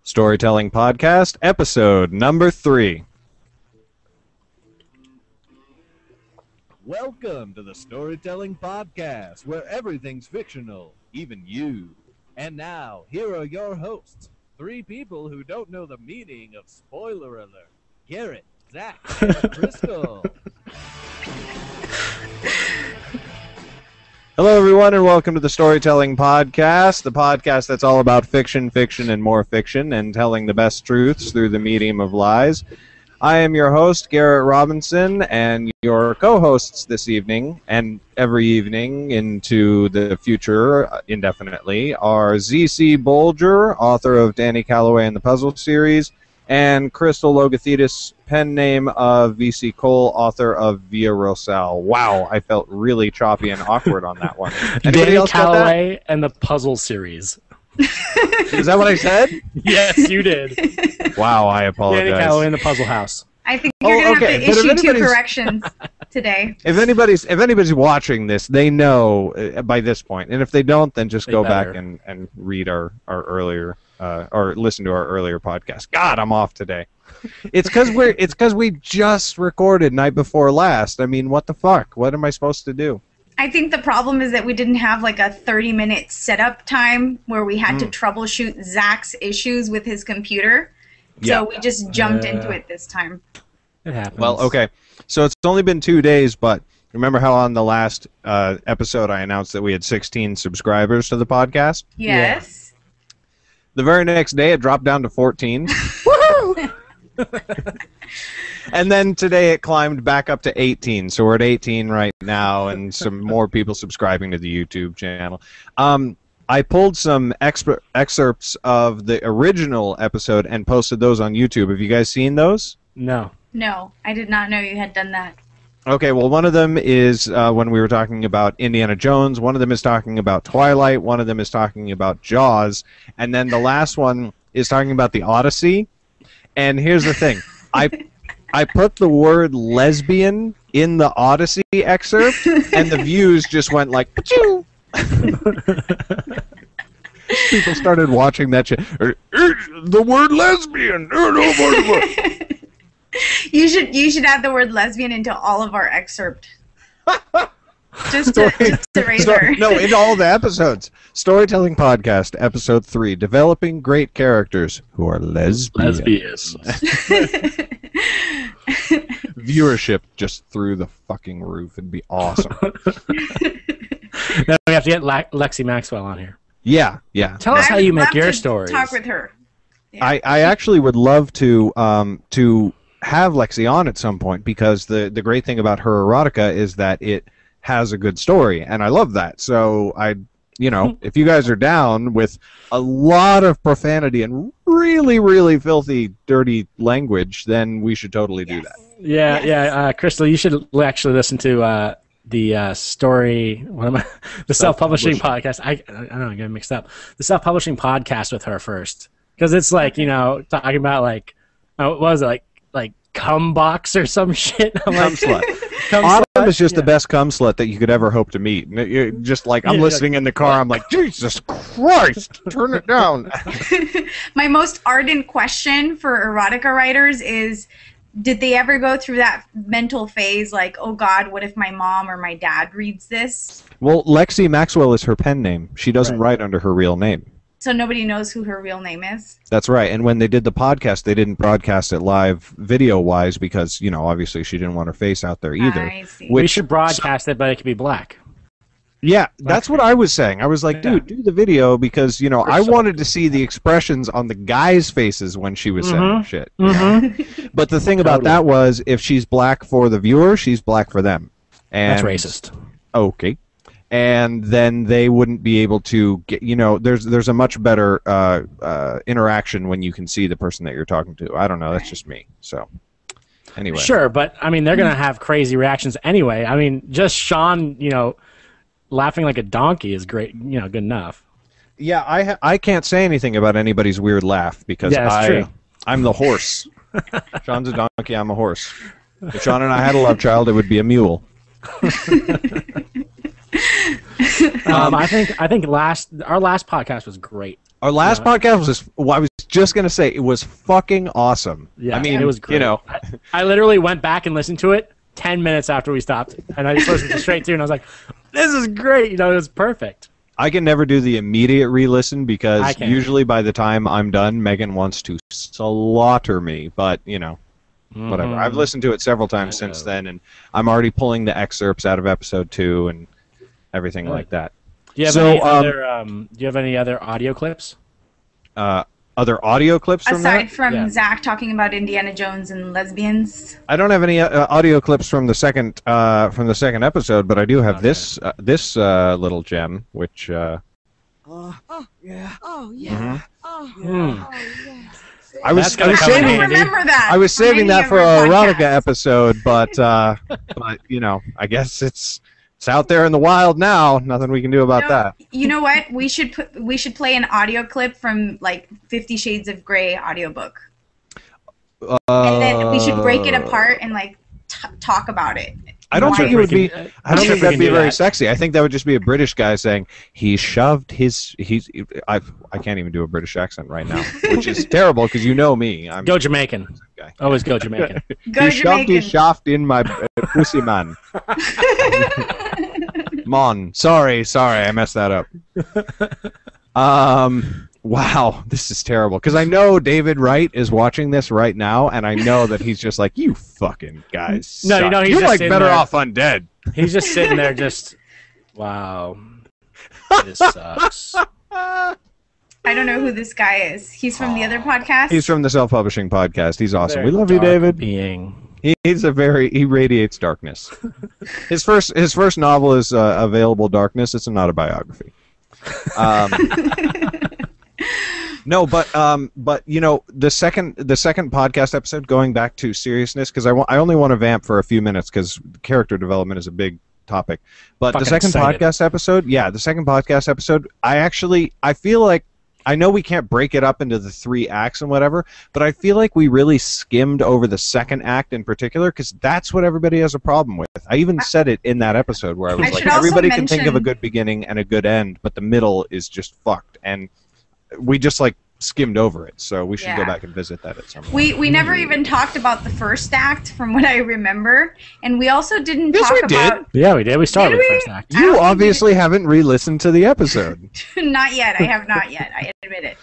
Storytelling Podcast, episode number 3. Welcome to the Storytelling Podcast, where everything's fictional, even you. And now, here are your hosts, 3 people who don't know the meaning of spoiler alert. Garrett, Zach, and Cristal. Hello, everyone, and welcome to the Storytelling Podcast, the podcast that's all about fiction, fiction, and more fiction, and telling the best truths through the medium of lies. I am your host, Garrett Robinson, and your co-hosts this evening, and every evening into the future indefinitely, are Z.C. Bolger, author of Danny Calloway and the Puzzle series, and Cristal Logothetis, pen name of V.C. Cole, author of Via Rosal. Wow, I felt really choppy and awkward on that one. Danny Calloway and the Puzzle series. Is that what I said? Yes, you did. Wow, I apologize. Danny Calloway and the Puzzle House. I think you're going to have to issue 2 corrections today. If anybody's watching this, they know by this point. And if they don't, then just go back and read our earlier or listen to our earlier podcast. God, I'm off today. It's because we just recorded night before last. I mean, what the fuck? What am I supposed to do? I think the problem is that we didn't have like a 30-minute setup time where we had to troubleshoot Zach's issues with his computer. So we just jumped into it this time. It happens. Well, okay. So it's only been 2 days, but remember how on the last episode I announced that we had 16 subscribers to the podcast? Yes. Yeah. The very next day it dropped down to 14. Woohoo! And then today it climbed back up to 18. So we're at 18 right now and some more people subscribing to the YouTube channel. I pulled some excerpts of the original episode and posted those on YouTube. Have you guys seen those? No. No, I did not know you had done that. Okay, well, one of them is when we were talking about Indiana Jones. One of them is talking about Twilight. One of them is talking about Jaws. And then the last one is talking about the Odyssey. And here's the thing. I put the word lesbian in the Odyssey excerpt, and the views just went like, pa-choo! People started watching that shit. The word lesbian! You should add the word lesbian into all of our excerpt. just to raise her. No, in all the episodes. Storytelling Podcast, Episode 3, Developing Great Characters Who Are Lesbians. Viewership just through the fucking roof. It'd be awesome. Now we have to get Lexi Maxwell on here. Yeah. Tell us how you make your stories. Talk with her. Yeah. I actually would love to have Lexi on at some point, because the great thing about her erotica is that it has a good story, and I love that. So if you guys are down with a lot of profanity and really, really filthy, dirty language, then we should totally do that. Yeah. Cristal, you should actually listen to the story. The self-publishing podcast. I don't know, I'm getting mixed up. The self-publishing podcast with her first, because it's like talking about like what was it like cum box or some shit. I'm cum slut. Autumn is just the best cum slut that you could ever hope to meet. You're just like, I'm listening in the car, I'm like, Jesus Christ, turn it down. My most ardent question for erotica writers is, did they ever go through that mental phase like, oh God, what if my mom or my dad reads this? Well, Lexi Maxwell is her pen name. She doesn't write under her real name. So nobody knows who her real name is? That's right. And when they did the podcast, they didn't broadcast it live video-wise because, obviously she didn't want her face out there either. I see. We should broadcast it, but it could be black. Yeah, that's what I was saying. I was like, dude, do the video because, I wanted to see the expressions on the guys' faces when she was saying shit. But the thing about that was, if she's black for the viewer, she's black for them. And, that's racist. Okay. And then they wouldn't be able to get, there's a much better interaction when you can see the person that you're talking to. I don't know. That's just me. So, anyway. Sure, but, I mean, they're going to have crazy reactions anyway. I mean, just Sean, laughing like a donkey is great, good enough. Yeah, I can't say anything about anybody's weird laugh because I'm the horse. Sean's a donkey, I'm a horse. If Sean and I had a love child, it would be a mule. I think our last podcast was great. Our last podcast was, I was just going to say, it was fucking awesome. Yeah, I mean, it was great. I literally went back and listened to it 10 minutes after we stopped, and I just listened to straight through, and I was like, this is great. It was perfect. I can never do the immediate re-listen because usually by the time I'm done, Megan wants to slaughter me, but, whatever. I've listened to it several times since then, and I'm already pulling the excerpts out of episode 2 and everything like that. Do you have any other audio clips? Other audio clips from that? Aside from Zach talking about Indiana Jones and lesbians. I don't have any audio clips from the second episode, but I do have this little gem, which. Oh yeah. Oh yeah. Oh yeah. Oh yeah. I was saving that. I was saving that for our erotica episode, but I guess it's out there in the wild now. Nothing we can do about that. You know what? We should play an audio clip from like 50 Shades of Grey audiobook. And then we should break it apart and like talk about it. I don't think it would be. I don't think that'd be very sexy. I think that would just be a British guy saying he shoved his. I can't even do a British accent right now, which is terrible because you know me. Go Jamaican. Guy. Always go Jamaican. Go he shoved his shaft in my pussy, man. Mon. Sorry, I messed that up. Wow, this is terrible. Because I know David Wright is watching this right now, and I know that he's just like, you fucking guys suck. He's You're just like better off undead. He's just sitting there just, wow, this sucks. I don't know who this guy is. He's from the other podcast? He's from the self-publishing podcast. He's awesome. We love you, David. He radiates darkness. His first novel is Available Darkness. It's an autobiography. No, but the second podcast episode, going back to seriousness, because I only want to vamp for a few minutes because character development is a big topic. But the second podcast episode, I feel like, I know we can't break it up into the 3 acts and whatever, but I feel like we really skimmed over the second act in particular because that's what everybody has a problem with. I even said it in that episode where I was like, everybody can think of a good beginning and a good end, but the middle is just fucked. And we just skimmed over it, so we should go back and visit that at some point. We never even talked about the first act, from what I remember, and we also didn't talk about. Yeah, we did. We started with the first act. You obviously haven't re-listened to the episode. Not yet. I have not yet. I admit it.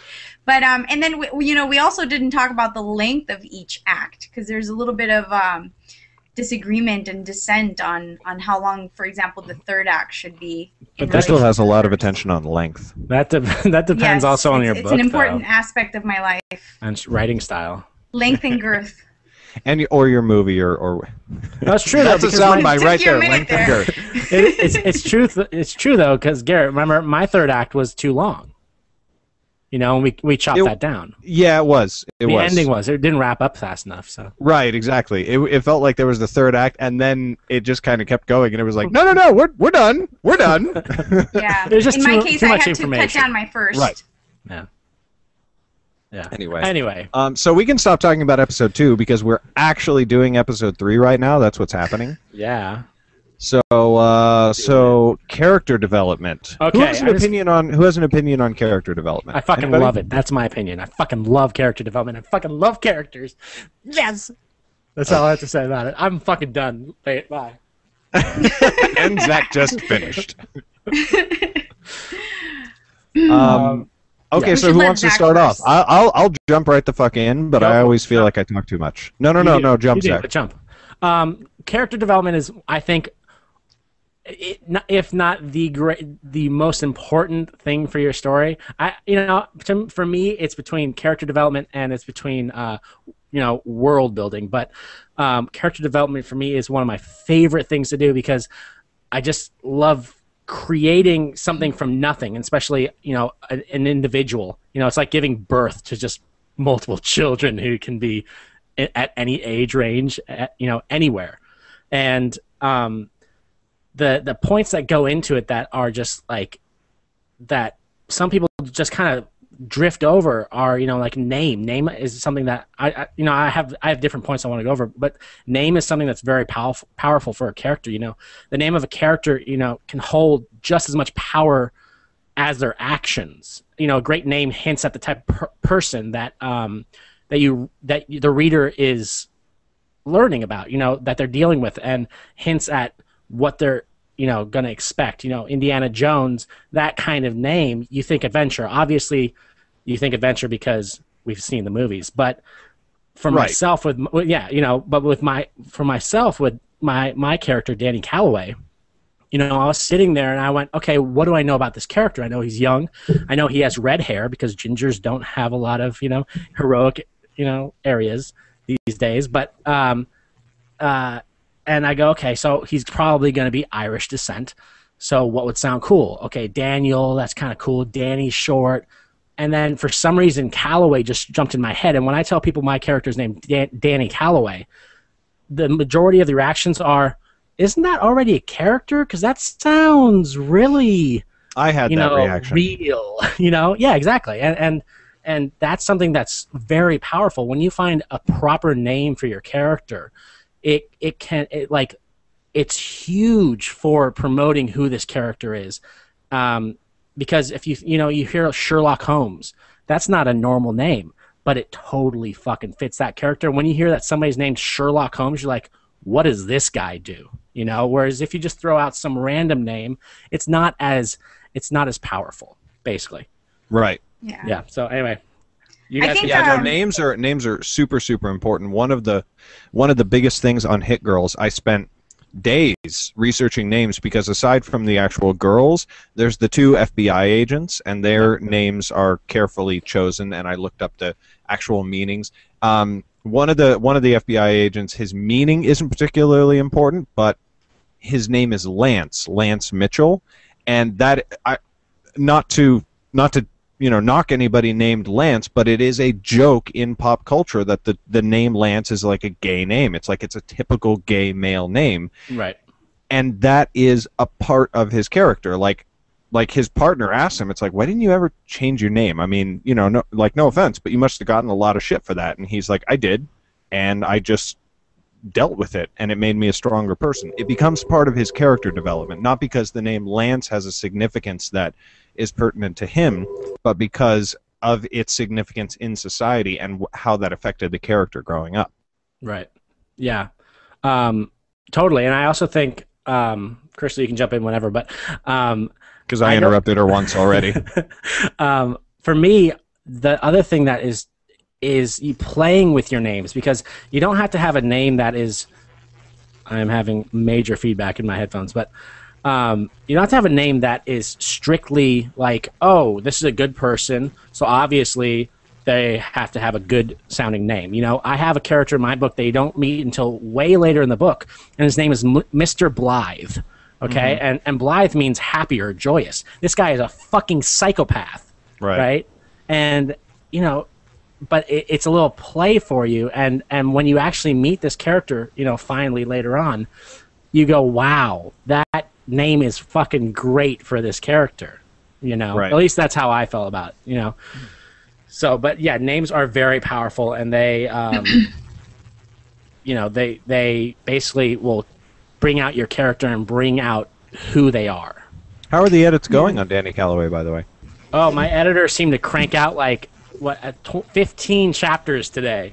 But and then we also didn't talk about the length of each act because there's a little bit of disagreement and dissent on how long, for example, the third act should be. But that still has a lot of attention on length. That depends also on your book. It's an important aspect of my life. And writing style. Length and girth. Or your movie, or that's true. That's a soundbite right there. Length and girth. It's true though, because Garrett, remember my third act was too long. We chopped that down. Yeah, it was. The ending was. It didn't wrap up fast enough. So. Right, exactly. It felt like there was the third act, and then it just kind of kept going, and it was like, no, we're done. We're done. Yeah. It was just in my case, I had to cut down my first. Right. Yeah. Yeah. Anyway. So we can stop talking about episode 2 because we're actually doing episode 3 right now. That's what's happening. Yeah. So character development. Okay, who has an opinion on character development? I fucking love it. That's my opinion. I fucking love character development. I fucking love characters. Yes. That's all I have to say about it. I'm fucking done. Bye. And Zach just finished. Okay, so who wants to start off? I'll jump right the fuck in, but I always feel like I talk too much. No, jump, Zach. Jump. Character development is, I think, if not the most important thing for your story. For me, it's between character development and it's between world building. But character development for me is one of my favorite things to do because I just love creating something from nothing, and especially an individual. It's like giving birth to just multiple children who can be at any age range, anywhere. And the points that go into it that are just like that some people just kind of drift over are, like name. Name is something that I have different points I want to go over, but name is something that's very powerful for a character. The name of a character, can hold just as much power as their actions. A great name hints at the type of person that the reader is learning about, that they're dealing with, and hints at what they're going to expect. Indiana Jones, that kind of name, you think adventure. Obviously, you think adventure because we've seen the movies. But for myself, with my character, Danny Calloway, I was sitting there and I went, okay, what do I know about this character? I know he's young. I know he has red hair because gingers don't have a lot of, heroic, areas these days. But and I go, okay, so he's probably going to be Irish descent. So what would sound cool? Okay, Daniel, that's kind of cool. Danny's short. And then for some reason, Calloway just jumped in my head. And when I tell people my character's name, Danny Calloway, the majority of the reactions are, isn't that already a character? Because that sounds really, I had that reaction. Real. Yeah, exactly. And that's something that's very powerful. When you find a proper name for your character, it's huge for promoting who this character is, because if you hear Sherlock Holmes, that's not a normal name, but it totally fucking fits that character. When you hear that somebody's named Sherlock Holmes, you're like, what does this guy do? Whereas if you just throw out some random name, it's not as powerful, basically. Right. Yeah. So anyway. Names are super, super important. One of the biggest things on Hit Girls, I spent days researching names, because aside from the actual girls, there's the 2 FBI agents, and their names are carefully chosen, and I looked up the actual meanings. One of the FBI agents, his meaning isn't particularly important, but his name is Lance Mitchell, and that not to knock anybody named Lance, but it is a joke in pop culture that the name Lance is like a gay name. It's like it's a typical gay male name. Right. And that is a part of his character. Like his partner asked him, it's like, why didn't you ever change your name? I mean, no offense, but you must have gotten a lot of shit for that. And he's like, I did, and I just dealt with it, and it made me a stronger person. It becomes part of his character development, not because the name Lance has a significance that is pertinent to him, but because of its significance in society and how that affected the character growing up. Right. Yeah. Totally. And I also think, Cristal, you can jump in whenever, but because I interrupted her once already. For me, the other thing that is you playing with your names, because you don't have to have a name that is. I'm having major feedback in my headphones, but. You don't have to have a name that is strictly like, oh, this is a good person, so obviously they have to have a good sounding name. I have a character in my book that you don't meet until way later in the book, and his name is Mr. Blythe. Okay, and Blythe means happy or joyous. This guy is a fucking psychopath, right? And but it's a little play for you, and when you actually meet this character, finally later on, you go, wow, that name is fucking great for this character, At least that's how I felt about it, So, but yeah, names are very powerful, and they, they basically will bring out your character and bring out who they are. How are the edits going on Danny Calloway, by the way? Oh, my editor seemed to crank out 15 chapters today.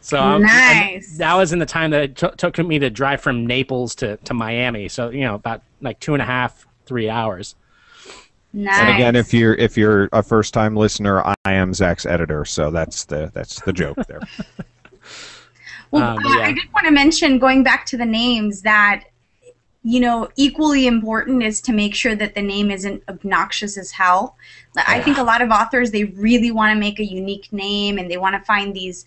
So nice. That was in the time that it took me to drive from Naples to Miami. So about 2.5, 3 hours. Nice. And again, if you're a first time listener, I am Zach's editor, so that's the joke there. Well, I did want to mention, going back to the names, that equally important is to make sure that the name isn't obnoxious as hell. I think a lot of authors, they really want to make a unique name, and they want to find these.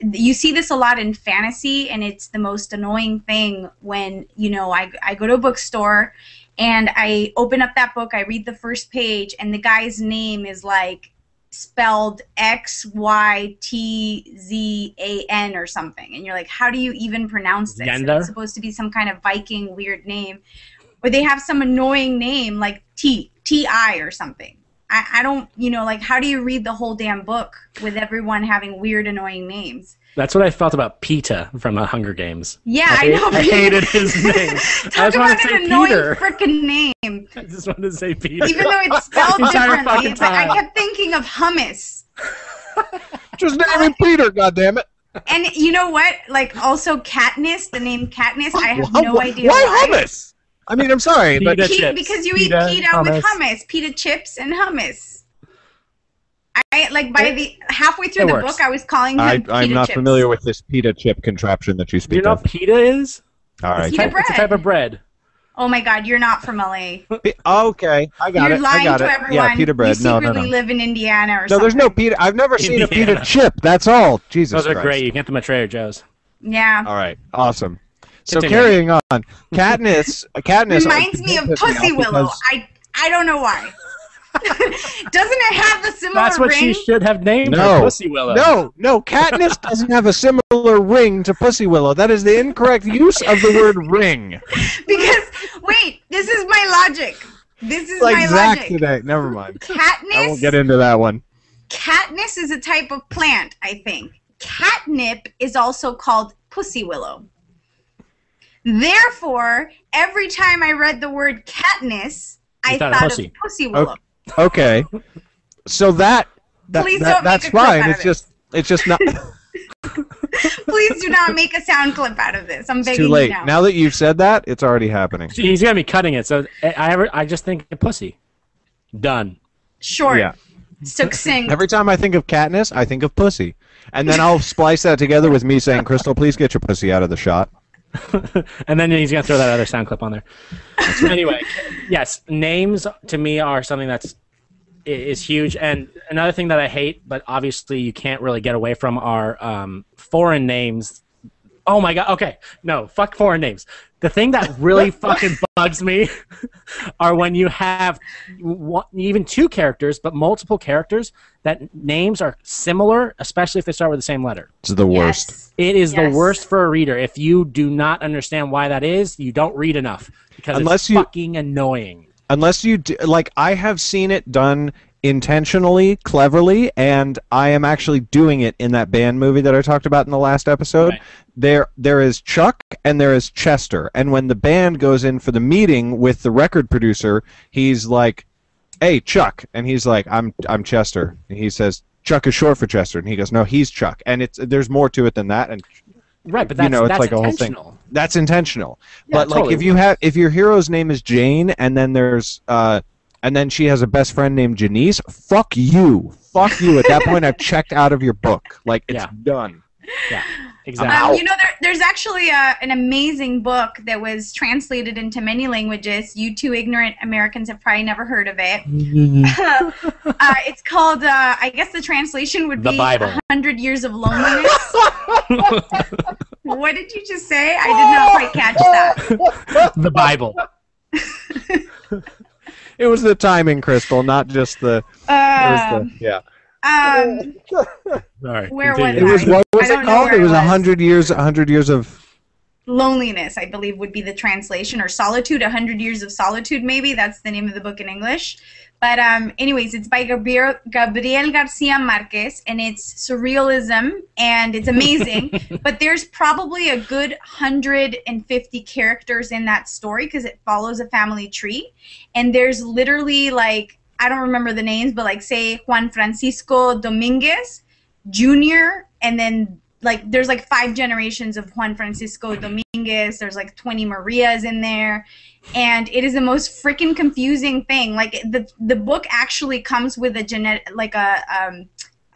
You see this a lot in fantasy, and it's the most annoying thing when, I go to a bookstore and I open up that book, I read the first page, and the guy's name is spelled XYTZAN or something. And you're like, how do you even pronounce this? It's supposed to be some kind of Viking weird name. Or they have some annoying name like TI or something. I don't, like, how do you read the whole damn book with everyone having weird, annoying names? That's what I felt about Peeta from the Hunger Games. Yeah, I know. I hated his name. Talk about an annoying freaking name. I just wanted to say Peter. Even though it's spelled differently, fucking time. I kept thinking of hummus. Just name him Peter, goddammit. And you know what? Like, also Katniss, the name Katniss, I have no idea why hummus? I mean, I'm sorry, but Pita chips. because you Pita, eat pita with hummus, pita chips and hummus. I like by the halfway through the book, I was calling him pita I'm not chips. familiar with this pita chip contraption that you Do speak you know of. what pita is? All right. Pita bread. It's a type of bread. Oh my God, you're not from LA. Okay, I got You're it. lying I got to it. everyone. Yeah, pita bread. You No. secretly live in Indiana or No, something. there's no pita. I've never seen a pita Indiana. chip. That's all. Jesus Those are Christ. great. You can get them at Trader Joe's. Yeah. All right. Awesome. So Continue. carrying on, Katniss. Reminds me of pisses me Pussy off Willow. because- I don't know why. Doesn't it have the similar That's what ring? she should have named No. her, Pussy Willow. No. Katniss doesn't have a similar ring to Pussy Willow. That is the incorrect use of the word ring. Because wait, this is my logic. This is Like my Zach logic. today. Never mind. I won't Katniss. get into that one. Katniss is a type of plant, I think. Catnip is also called pussy willow. Therefore, every time I read the word Katniss, I thought of thought pussy. of pussy willow. Okay. So Please don't that's make a clip fine. out It's of just not. Please do not make a sound clip out of this. I'm It's begging too late. you now. Now that you've said that, it's already happening. He's gonna be cutting it, so I just think of pussy. Done. Short. Yeah. Succinct. Every time I think of Katniss, I think of pussy, and then I'll splice that together with me saying, "Crystal, please get your pussy out of the shot." And then he's gonna throw that other sound clip on there. Anyway, yes, names to me are something is huge. And another thing that I hate, but obviously you can't really get away from, are foreign names. Oh my God. Okay, no, fuck foreign names. The thing that really fucking bugs me are when you have even two characters, but multiple characters that names are similar, especially if they start with the same letter. It's the worst. Yes. It is the Yes. worst for a reader. If you do not understand why that is, you don't read enough because it's fucking annoying. Unless you do, like, I have seen it done intentionally, cleverly, and I am actually doing it in that band movie that I talked about in the last episode. Right. There is Chuck and there is Chester, and when the band goes in for the meeting with the record producer, he's like, "Hey, Chuck," and he's like, "I'm Chester," and he says, "Chuck is short for Chester," and he goes, "No, he's Chuck," and there's more to it than that, and Right, but that's, it's that's like a whole thing. intentional. That's intentional. Yeah, But like totally. if your hero's name is Jane and then there's and then she has a best friend named Janice, fuck you. Fuck you. At that point I've checked out of your book. Like, it's Yeah. done. Yeah, exactly. You know, there's actually an amazing book that was translated into many languages. You two ignorant Americans have probably never heard of it. It's called, I guess the translation would The be Bible. 100 Years of Loneliness. What did you just say? I did not quite catch that. The Bible. It was the timing, Crystal, not just the yeah. Sorry. Where continue. It was was, what was I it don't know called? where It was I was. 100 years of Loneliness, I believe, would be the translation, or Solitude, 100 Years of Solitude, maybe. That's the name of the book in English. But anyways, it's by Gabriel Garcia Marquez, and it's surrealism, and it's amazing. But there's probably a good 150 characters in that story because it follows a family tree. And there's literally, like, I don't remember the names, but like, say, Juan Francisco Dominguez Jr., and then like there's like 5 generations of Juan Francisco Dominguez. There's like 20 Marias in there, and it is the most freaking confusing thing. Like the book actually comes with a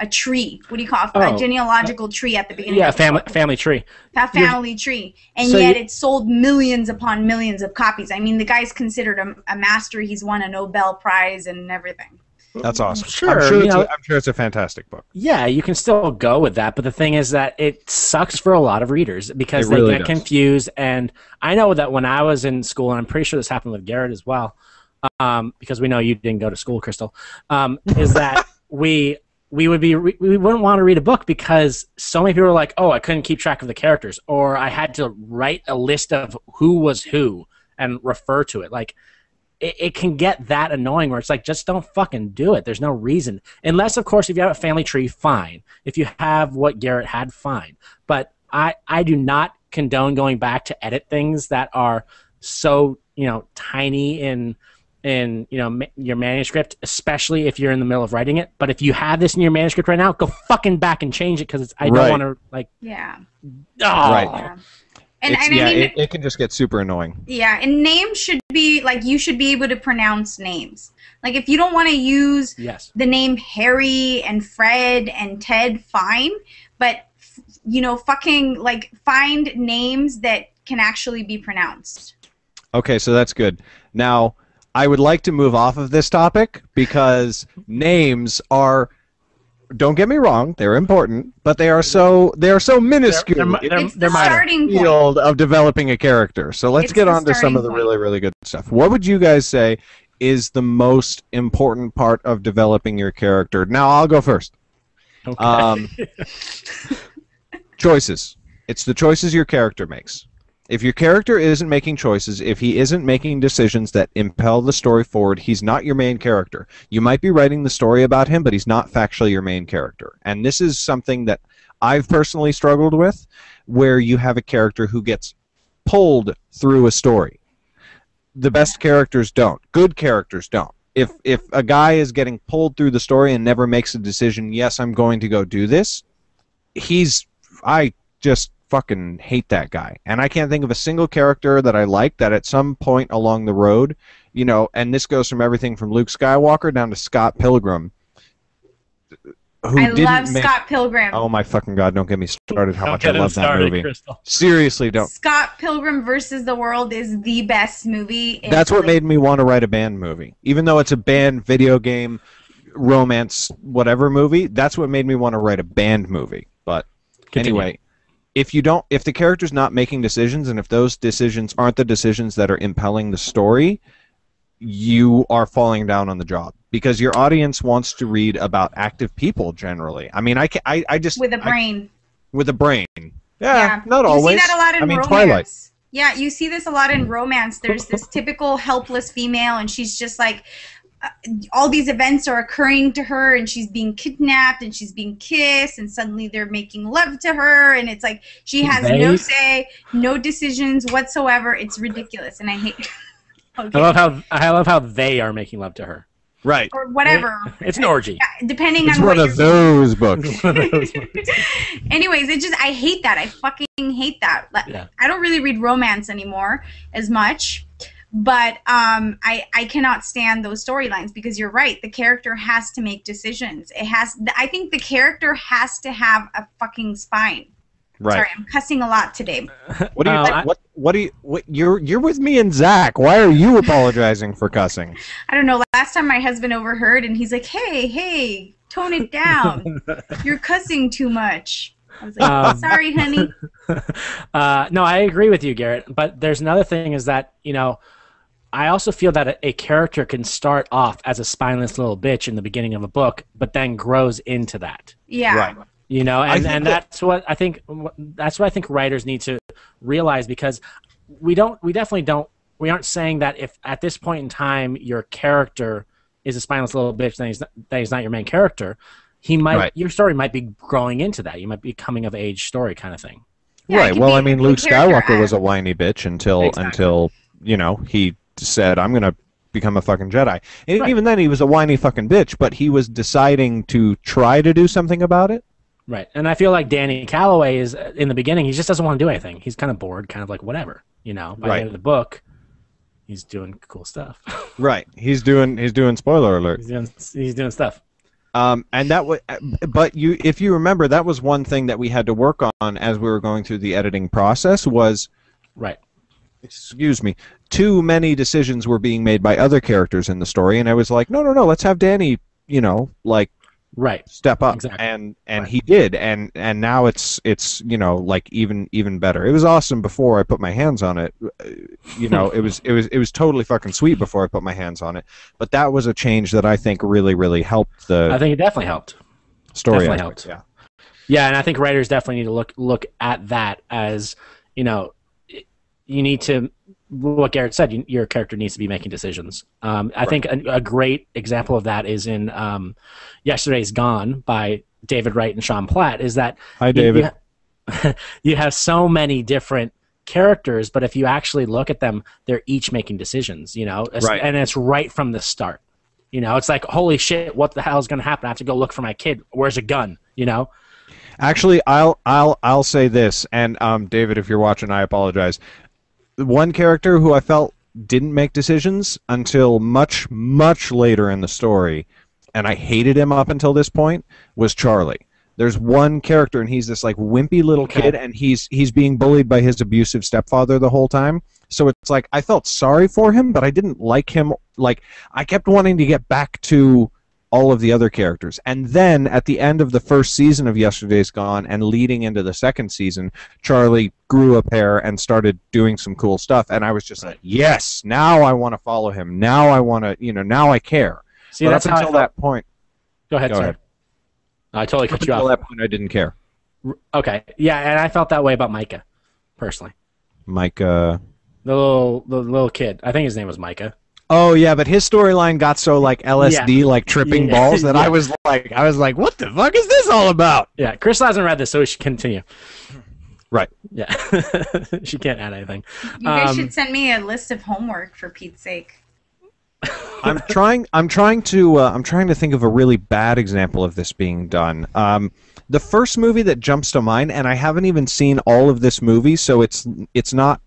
a tree. What do you call it? A genealogical tree at the beginning. Yeah, of the book. family tree. A family tree, and So yet it sold millions upon millions of copies. I mean, the guy's considered a master. He's won a Nobel Prize and everything. That's awesome. Sure, I'm sure it's a fantastic book. Yeah, you can still go with that, but the thing is that it sucks for a lot of readers because It they really get does. confused. And I know that when I was in school, and I'm pretty sure this happened with Garrett as well, because we know you didn't go to school, Crystal, is that we wouldn't want to read a book because so many people were like, oh, I couldn't keep track of the characters, or I had to write a list of who was who and refer to it. Like, it can get that annoying where it's like, just don't fucking do it. There's no reason. Unless, of course, if you have a family tree, fine. If you have what Garrett had, fine. But I do not condone going back to edit things that are so, tiny in your manuscript, especially if you're in the middle of writing it. But if you have this in your manuscript right now, go fucking back and change it because I don't want to Yeah. Oh. Right. Yeah. It can just get super annoying. Yeah, and names should be you should be able to pronounce names. Like if you don't want to use the name Harry and Fred and Ted, fine. But fucking find names that can actually be pronounced. Okay, so that's good. Now, I would like to move off of this topic because names are, don't get me wrong, they're important, but they are so minuscule. It's the starting point field of developing a character. So let's get on to some of the really, really good stuff. What would you guys say is the most important part of developing your character? Now, I'll go first. Okay. Choices. It's the choices your character makes. If your character isn't making choices, if he isn't making decisions that impel the story forward, he's not your main character. You might be writing the story about him, but he's not factually your main character. And this is something that I've personally struggled with, where you have a character who gets pulled through a story. The best characters don't. Good characters don't. If a guy is getting pulled through the story and never makes a decision, yes, I'm going to go do this, I just fucking hate that guy. And I can't think of a single character that I like that at some point along the road, and this goes from everything from Luke Skywalker down to Scott Pilgrim. I love Scott Pilgrim. Oh my fucking God, don't get me started how much I love that movie. Cristal. Seriously, don't. Scott Pilgrim versus the World is the best movie. That's what made me want to write a band movie. Even though it's a band, video game, romance, whatever movie, that's what made me want to write a band movie. But anyway, if the character's not making decisions, and if those decisions aren't the decisions that are impelling the story, you are falling down on the job, because your audience wants to read about active people generally. I mean, I just with a brain. With a brain. Yeah, not always. You see that a lot in romance. Twilight. Yeah, you see this a lot in romance. There's this typical helpless female, and she's just all these events are occurring to her, and she's being kidnapped, and she's being kissed, and suddenly they're making love to her, and it's like she has no say, no decisions whatsoever. It's ridiculous, and I hate. Okay. I love how they are making love to her. Right. Or whatever. It's an orgy. Yeah, depending it's on one what of those books. Anyways, I hate that. I fucking hate that. Yeah. I don't really read romance anymore as much. But I cannot stand those storylines, because you're right. The character has to make decisions. I think the character has to have a fucking spine. Right. Sorry, I'm cussing a lot today. What do you you're with me and Zach. Why are you apologizing for cussing? I don't know. Last time my husband overheard, and he's like, "Hey, tone it down. You're cussing too much." I was like, "Sorry, honey." No, I agree with you, Garrett. But there's another thing is that I also feel that a character can start off as a spineless little bitch in the beginning of a book, but then grows into that. Yeah. Right. And that's what I think. That's what I think writers need to realize, because we aren't saying that if at this point in time your character is a spineless little bitch, then he's not your main character. Your story might be growing into that. You might be coming of age story kind of thing. Yeah, right. Well, I mean, Luke Skywalker was a whiny bitch until he said, "I'm gonna become a fucking Jedi." And even then, he was a whiny fucking bitch, but he was deciding to try to do something about it. Right, and I feel like Danny Calloway is, in the beginning, he just doesn't want to do anything. He's kind of bored, kind of like whatever, By the end of the book, he's doing cool stuff. Right, he's doing spoiler alert. He's doing stuff. And but if you remember, that was one thing that we had to work on as we were going through the editing process was, right. Excuse me, too many decisions were being made by other characters in the story, and I was like, no, let's have Danny, right, step up. Exactly. And he did, and now it's even better. It was awesome before I put my hands on it. It was totally fucking sweet before I put my hands on it. But that was a change that I think really, really helped I think it definitely helped. Story definitely aspect, helped. Yeah, and I think writers definitely need to look at that as, you need to what Garrett said, your character needs to be making decisions. I think a great example of that is in Yesterday's Gone by David Wright and Sean Platt. Is that Hi, David. You have so many different characters, but if you actually look at them, they're each making decisions, Right. And it's right from the start. It's like, holy shit, what the hell is going to happen? I have to go look for my kid. Where's a gun? Actually, I'll say this, and David, if you're watching, I apologize. One character who I felt didn't make decisions until much, much later in the story, and I hated him up until this point, was Charlie. There's one character, and he's this like wimpy little kid, and he's being bullied by his abusive stepfather the whole time. So it's like I felt sorry for him, but I didn't like him. Like I kept wanting to get back to all of the other characters. And then at the end of the first season of Yesterday's Gone and leading into the second season, Charlie grew a pair and started doing some cool stuff. And I was just like, yes, now I want to follow him. Now I want to, now I care. See, but that's up until that point. Go ahead, sir. I totally cut you off. Until that point, I didn't care. Okay. Yeah, and I felt that way about Micah, personally. Micah. The little kid. I think his name was Micah. Oh yeah, but his storyline got so like LSD, like tripping balls, that I was like, what the fuck is this all about? Yeah, Cristal hasn't read this, so we should continue. Right. Yeah, she can't add anything. You guys should send me a list of homework for Pete's sake. I'm trying to think of a really bad example of this being done. The first movie that jumps to mind, and I haven't even seen all of this movie, so it's not.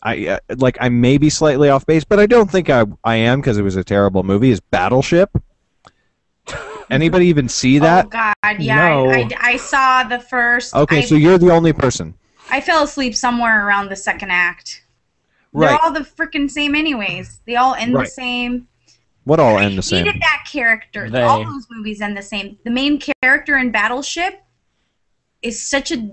I may be slightly off base, but I don't think I am, because it was a terrible movie. Is Battleship? Anybody even see that? Oh God, yeah, No. I saw the first. Okay, so you're the only person. I fell asleep somewhere around the second act. Right. They're all the freaking same, anyways. They all end the same. What all end the same? I hated that character. All those movies end the same. The main character in Battleship is such a.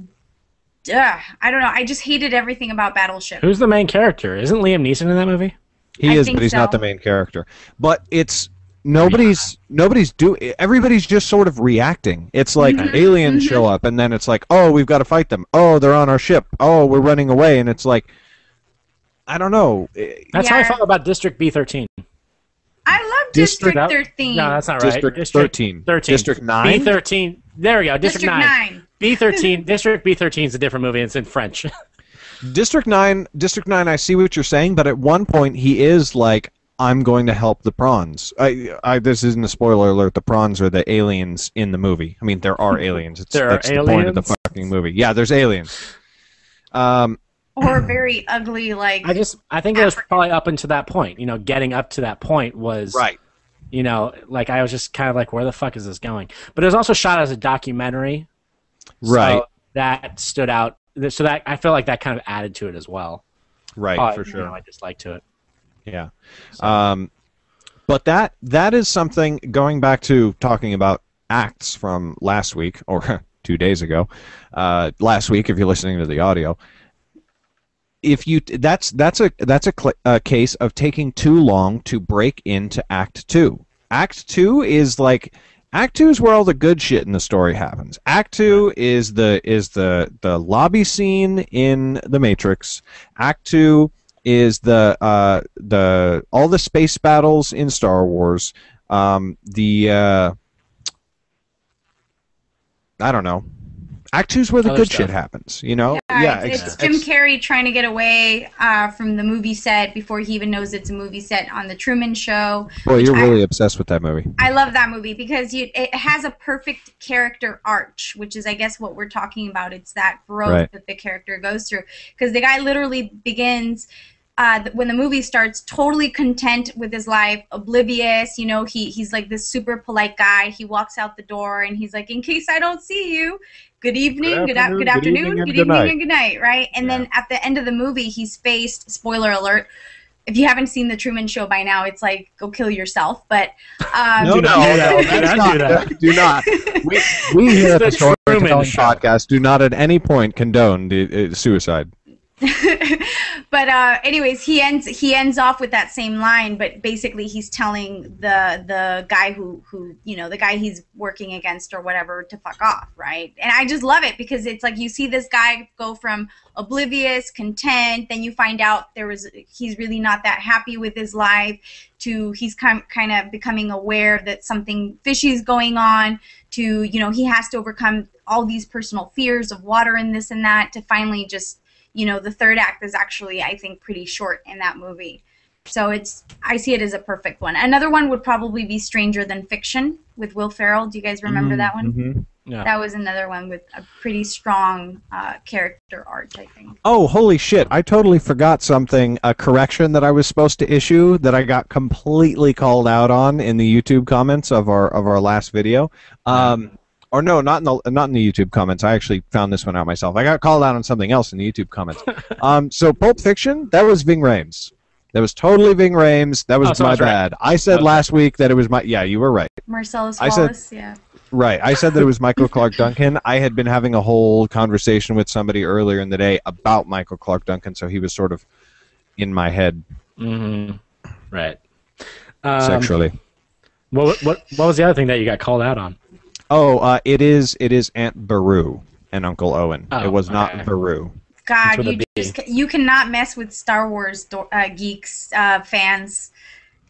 I don't know. I just hated everything about Battleship. Who's the main character? Isn't Liam Neeson in that movie? He is, but he's not the main character. But it's everybody's just sort of reacting. It's like aliens show up, and then it's like, oh, we've got to fight them. Oh, they're on our ship. Oh, we're running away, and it's like, I don't know. That's how I felt about District B13. I love District 13. No, that's not right. District 13. District 9? B13. There we go. District 9. B13. District B13 is a different movie. It's in French. District 9, I see what you're saying, but at one point he is like, I'm going to help the prawns. This isn't a spoiler alert. The prawns are the aliens in the movie. I mean, there are aliens. That's the point of the fucking movie. Yeah, there's aliens. Or very ugly, like. I think it was probably up until that point. Getting up to that point was right. Like I was just kind of like, where the fuck is this going? But it was also shot as a documentary, right? So that stood out. So that I feel like that kind of added to it as well. Right, for sure. I disliked to it. Yeah. So. But that is something. Going back to talking about acts from last week or 2 days ago, last week if you're listening to the audio. That's a case of taking too long to break into Act 2. Act 2 is where all the good shit in the story happens. Act 2 is the lobby scene in The Matrix. Act 2 is all the space battles in Star Wars. I don't know. Act 2 is where the good shit happens, Yeah, it's Jim Carrey trying to get away from the movie set before he even knows it's a movie set on The Truman Show. Boy, you're really obsessed with that movie. I love that movie because it has a perfect character arch, which is, I guess, what we're talking about. It's that growth that the character goes through. Because the guy literally begins... when the movie starts, totally content with his life, oblivious, he's like this super polite guy. He walks out the door and he's like, in case I don't see you, good evening, good afternoon, good evening, and good night, right? And then at the end of the movie, he's faced, spoiler alert, if you haven't seen The Truman Show by now, it's like, go kill yourself. But do not. We here at the Storytelling Podcast do not at any point condone suicide. But anyways, he ends off with that same line, but basically he's telling the guy who the guy he's working against or whatever to fuck off, right? And I just love it because it's like you see this guy go from oblivious, content, then you find out he's really not that happy with his life, to he's kind of becoming aware that something fishy is going on, to he has to overcome all these personal fears of water and this and that, to finally just the third act is actually, I think, pretty short in that movie. So I see it as a perfect one. Another one would probably be Stranger Than Fiction with Will Ferrell. Do you guys remember that one? Mm-hmm. Yeah. That was another one with a pretty strong character arc, I think. Oh, holy shit. I totally forgot something, a correction that I was supposed to issue that I got completely called out on in the YouTube comments of our last video. Or no, not in the YouTube comments. I actually found this one out myself. I got called out on something else in the YouTube comments. So Pulp Fiction, that was Ving Rhames. That was totally Ving Rhames. That was my bad. Right. I said last week that it was yeah, you were right. Marcellus Wallace, yeah. Right. I said that it was Michael Clark Duncan. I had been having a whole conversation with somebody earlier in the day about Michael Clark Duncan, so he was sort of in my head. Mm-hmm. Right. Sexually. What was the other thing that you got called out on? Oh, it is Aunt Beru and Uncle Owen. Oh, it was not Beru. God, you cannot mess with Star Wars geeks, fans.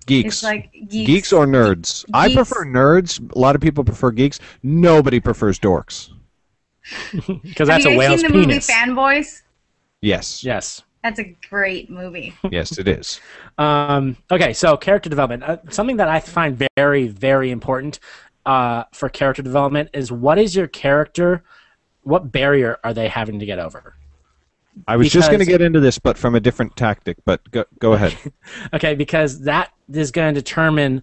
Geeks. It's like geeks or nerds? Geeks. I prefer nerds. A lot of people prefer geeks. Nobody prefers dorks. Because that's a whale's penis. Have you guys seen the movie Fanboys? Yes. Yes. That's a great movie. Yes, it is. Okay, so character development. Something that I find very, very important for character development is what is your character, what barrier are they having to get over? I was just going to get into this, but from a different tactic, but go ahead. Okay, because that is going to determine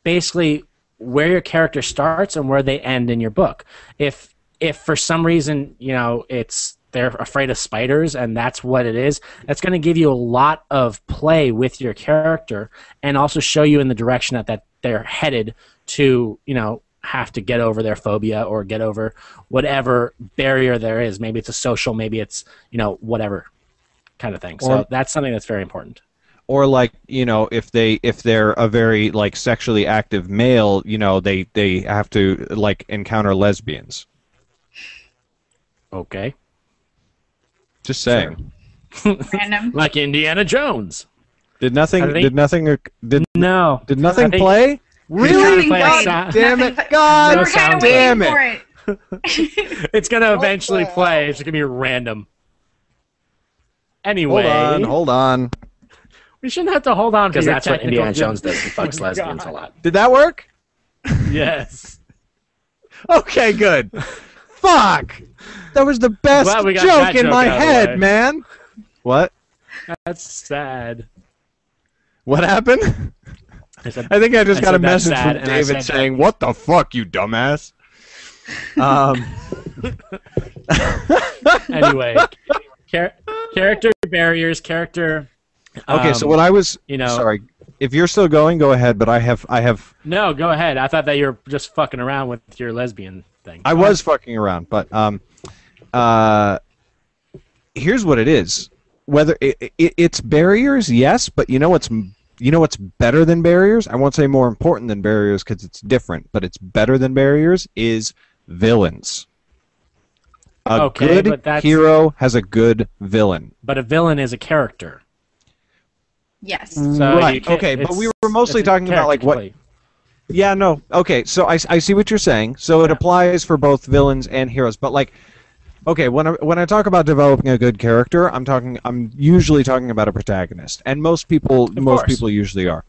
basically where your character starts and where they end in your book. If for some reason, they're afraid of spiders and that's what it is, that's going to give you a lot of play with your character and also show you in the direction that they're headed to, have to get over their phobia or get over whatever barrier there is. Maybe it's a social, maybe it's, whatever kind of thing. So that's something that's very important. Or like, if they're a very like sexually active male, they have to like encounter lesbians. Okay. Just saying. Sure. Random. Like Indiana Jones. Did nothing No. play? Really? God damn it! God we were kind of damn waiting it! For it. It's gonna eventually play. It's gonna be random. Anyway, hold on. We shouldn't have to hold on Because that's what Indiana Jones does. He fucks lesbians a lot. Did that work? Yes. Okay, good. Fuck! That was the best joke in my head, man. What? That's sad. What happened? I think I just got a message from David saying, "What the fuck, you dumbass." Anyway, character barriers, character. Okay, so what I was, sorry, if you're still going, go ahead. But I have. No, go ahead. I thought that you were just fucking around with your lesbian thing. I was fucking around, but here's what it is. Whether it's barriers, yes, but what's better than barriers? I won't say more important than barriers because it's different, but it's better than barriers is villains. A good hero has a good villain. But a villain is a character. Yes. So right. Okay, but we were mostly talking about like what. Yeah. No. Okay. So I see what you're saying. So it applies for both villains and heroes. But like, okay, when I talk about developing a good character, I'm usually talking about a protagonist, and most people usually are.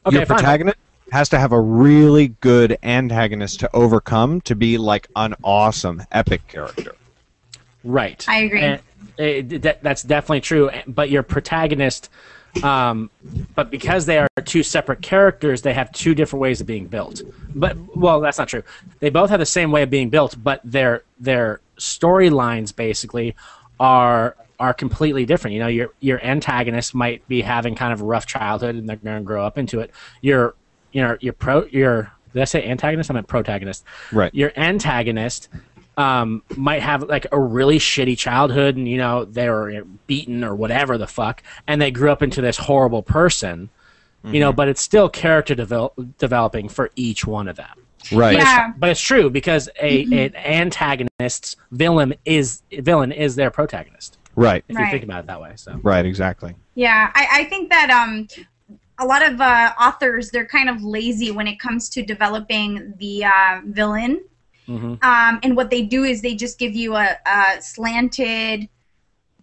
Okay, your protagonist has to have a really good antagonist to overcome to be like an awesome epic character. Right. I agree. And that's definitely true. But your protagonist, but because they are two separate characters, they have two different ways of being built. But that's not true. They both have the same way of being built, but their storylines basically are completely different. Your antagonist might be having kind of a rough childhood, and they're going to grow up into it. Did I say antagonist? I meant protagonist. Right. Your antagonist might have like a really shitty childhood, and they were beaten or whatever the fuck, and they grew up into this horrible person. But it's still character developing for each one of them. Right. Yeah. But it's true because an antagonist's villain is their protagonist. Right. If you think about it that way. So. Right. Exactly. Yeah, I think that a lot of authors, they're kind of lazy when it comes to developing the villain. And what they do is they just give you a slanted,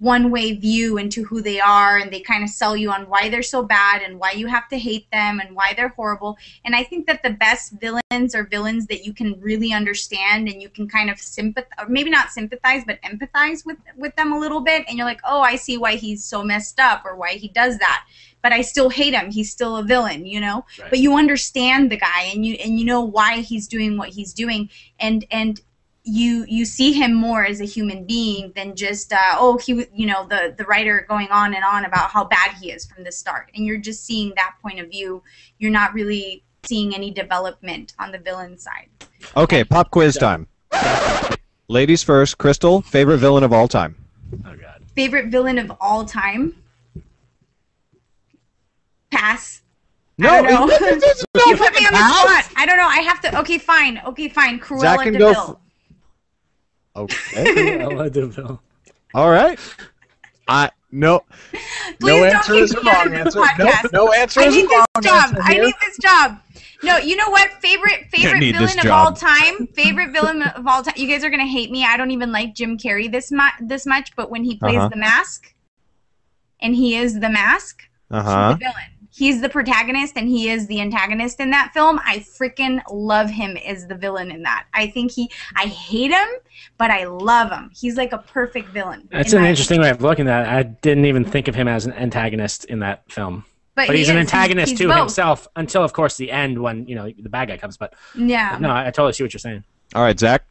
one-way view into who they are, and they kind of sell you on why they're so bad and why you have to hate them and why they're horrible. And I think that the best villains are villains that you can really understand and you can kind of sympathize, or maybe not sympathize, but empathize with them a little bit. And you're like, oh, I see why he's so messed up or why he does that. But I still hate him. He's still a villain, Right. But you understand the guy, and you know why he's doing what he's doing, and you see him more as a human being than just the writer going on and on about how bad he is from the start, and you're just seeing that point of view. You're not really seeing any development on the villain side. Okay, pop quiz time. Ladies first. Cristal, favorite villain of all time. Oh God. Favorite villain of all time? Pass. No, I don't know. it's You put me on the spot. I don't know. I have to. Okay, fine. Cruella Zach can de go. Vil. Okay. Cruella de Vil. All right. No. Please No don't answer kick is a me out wrong of answer. this podcast. No answer I is a need wrong this job. answer I here. need this job. No, you know what? Favorite need this villain of job. all time. Favorite villain of all time. You guys are gonna hate me. I don't even like Jim Carrey this much, but when he plays the Mask, and he is the Mask, he's the villain. He's the protagonist and he is the antagonist in that film. I freaking love him as the villain in that. I hate him, but I love him. He's like a perfect villain. That's an interesting way of looking at it. I didn't even think of him as an antagonist in that film. But he's an antagonist to himself until, of course, the end when the bad guy comes. But no, I totally see what you're saying. All right, Zach.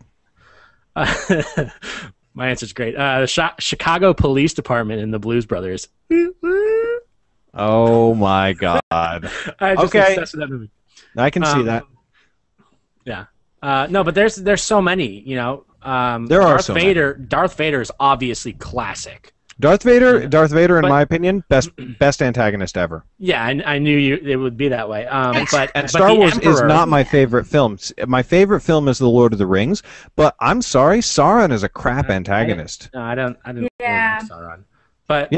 My answer's great. The Chicago Police Department in the Blues Brothers. Oh my God. I'm just obsessed with that movie. I can see that. Yeah. No, but there's so many. There are so many. Darth Vader is obviously classic. Darth Vader, in my opinion, best antagonist ever. Yeah, I knew it would be that way. But Star Wars is not my favorite film. My favorite film is The Lord of the Rings, but I'm sorry, Sauron is a crap antagonist. I didn't Yeah. like Sauron. But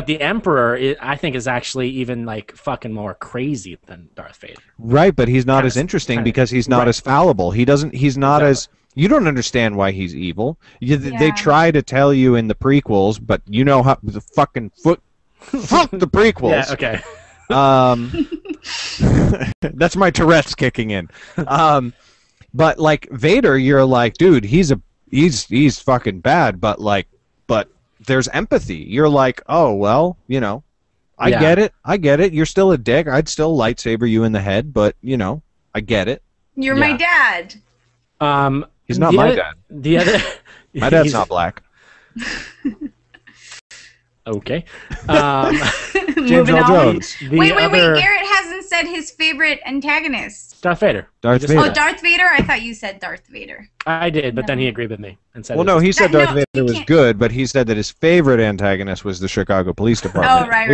the Emperor, I think, is actually even like fucking more crazy than Darth Vader. Right, but he's not as interesting because he's not as fallible. He's not as. You don't understand why he's evil. They try to tell you in the prequels, but you know how the fucking fuck the prequels. Yeah, okay. That's my Tourette's kicking in. But like Vader, you're like, dude, he's fucking bad, but there's empathy. You're like, oh well, I get it. You're still a dick. I'd still lightsaber you in the head, but I get it. You're my dad. He's not my dad. The other, my dad's not black. Okay. James Earl Jones. Wait. Garrett hasn't said his favorite antagonist. Darth Vader. Darth Vader. Oh, Darth Vader? I thought you said Darth Vader. I did, but then he agreed with me and said. Well, no, he said Darth Vader was good, but he said that his favorite antagonist was the Chicago Police Department. Oh, right.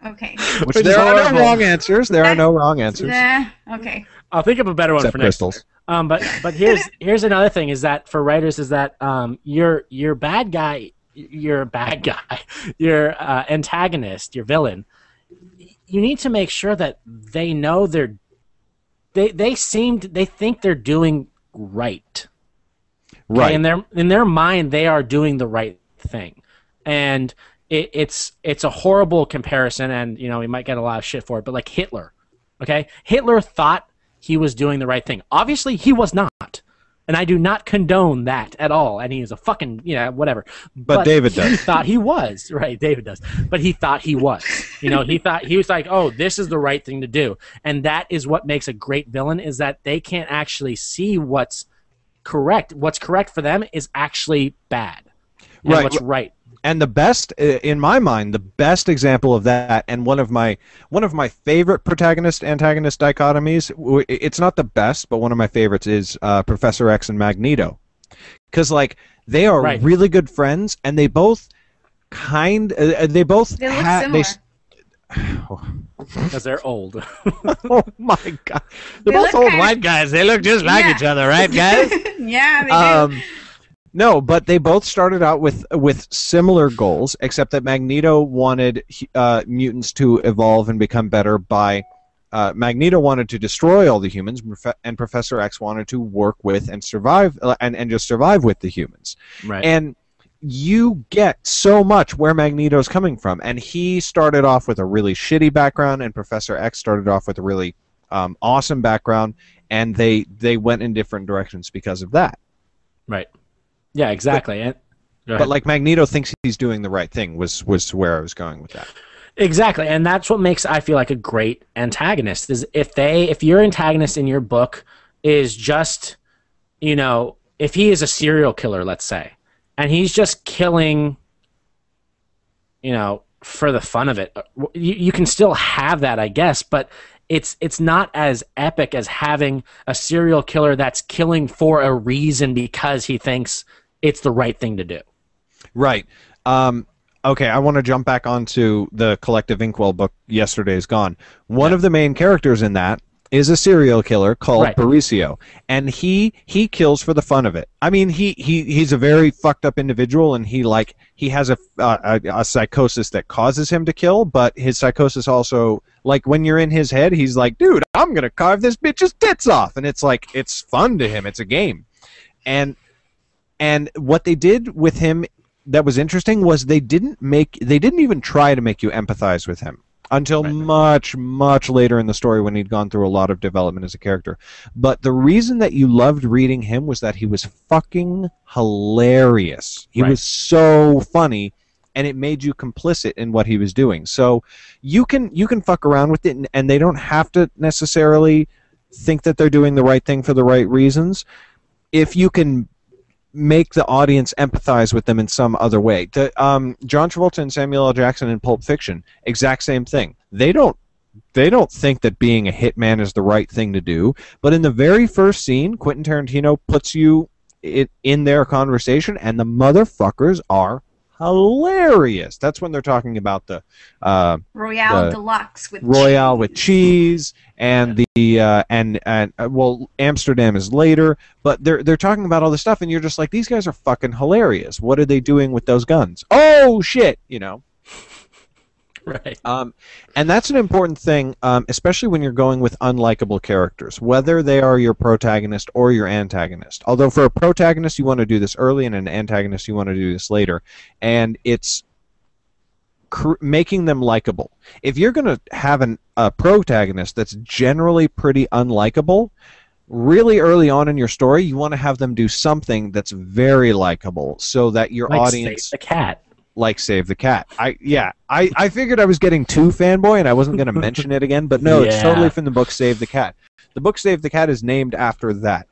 Okay. Which there are no wrong answers. There are no wrong answers. Okay. I'll think of a better one for next time. But here's another thing: is that for writers, is that your bad guy, your antagonist, your villain, you need to make sure that they know they think they're doing right. Right. Okay? In their mind, they are doing the right thing, and it's a horrible comparison, and we might get a lot of shit for it. But like Hitler, okay, Hitler thought he was doing the right thing. Obviously, he was not. And I do not condone that at all. And he is a fucking, whatever. But David does. He thought he was. Right, David does. But he thought he was. He thought, he was like, oh, this is the right thing to do. And that is what makes a great villain, is that they can't actually see what's correct. What's correct for them is actually bad. And what's right. And the best, in my mind, the best example of that, and one of my favorite protagonist-antagonist dichotomies, it's not the best, but one of my favorites is Professor X and Magneto. because like they are really good friends, and they both they look similar. Because they're old. Oh my god, they're both old white guys. They look just like each other, right, guys? Yeah, they do. No, but they both started out with similar goals, except that Magneto wanted mutants to evolve and become better by. Magneto wanted to destroy all the humans, and Professor X wanted to work with and survive, and just survive with the humans. Right. And you get so much where Magneto's coming from, and he started off with a really shitty background, and Professor X started off with a really awesome background, and they went in different directions because of that. Right. Yeah, exactly. But like Magneto thinks he's doing the right thing was where I was going with that. Exactly, and that's what makes I feel like a great antagonist is if your antagonist in your book is just, you know, if he is a serial killer, let's say, and he's just killing, you know, for the fun of it, you can still have that, I guess, but it's not as epic as having a serial killer that's killing for a reason because he thinks it's the right thing to do. Right. Okay, I want to jump back onto the Collective Inkwell book, Yesterday's Gone. One of the main characters in that is a serial killer called Paricio, and he kills for the fun of it. I mean, he's a very fucked up individual, and he has a psychosis that causes him to kill, but his psychosis also, like, when you're in his head, he's like, dude, I'm going to carve this bitch's tits off, and it's like, it's fun to him, it's a game. And what they did with him that was interesting was they didn't even try to make you empathize with him until much later in the story when he'd gone through a lot of development as a character. But the reason that you loved reading him was that he was fucking hilarious. He was so funny, and it made you complicit in what he was doing. So you can fuck around with it, and they don't have to necessarily think that they're doing the right thing for the right reasons. If you can make the audience empathize with them in some other way. John Travolta and Samuel L. Jackson in Pulp Fiction, exact same thing. They don't think that being a hitman is the right thing to do, but in the very first scene, Quentin Tarantino puts you in their conversation, and the motherfuckers are hilarious. That's when they're talking about the Royale Deluxe with Royale cheese. with cheese, and well, Amsterdam is later, but they're talking about all this stuff, and you're just like, these guys are fucking hilarious. What are they doing with those guns? Oh shit, you know. Right. And that's an important thing, especially when you're going with unlikable characters, whether they are your protagonist or your antagonist. Although for a protagonist, you want to do this early, and an antagonist, you want to do this later. And it's making them likable. If you're going to have a protagonist that's generally pretty unlikable, really early on in your story, you want to have them do something that's very likable, so that your audience... Save the cat. Like Save the Cat. I figured I was getting too fanboy and I wasn't going to mention it again, but no, it's totally from the book Save the Cat. The book Save the Cat is named after that.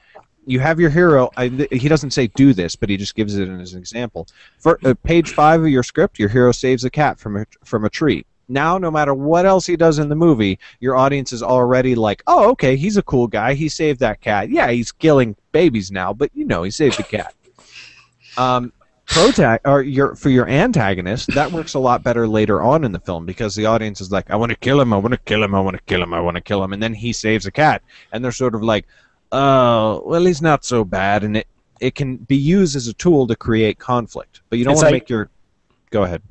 You have your hero, he doesn't say do this, but he just gives it as an example. For page 5 of your script, your hero saves a cat from a tree. Now, no matter what else he does in the movie, your audience is already like, oh, okay, he's a cool guy, he saved that cat. Yeah, he's killing babies now, but you know, he saved the cat. For your antagonist, that works a lot better later on in the film, because the audience is like, I want to kill him, I want to kill him, I want to kill him, I want to kill him, and then he saves a cat, and they're sort of like, oh, well, he's not so bad, and it can be used as a tool to create conflict, but you don't want to make your... Go ahead.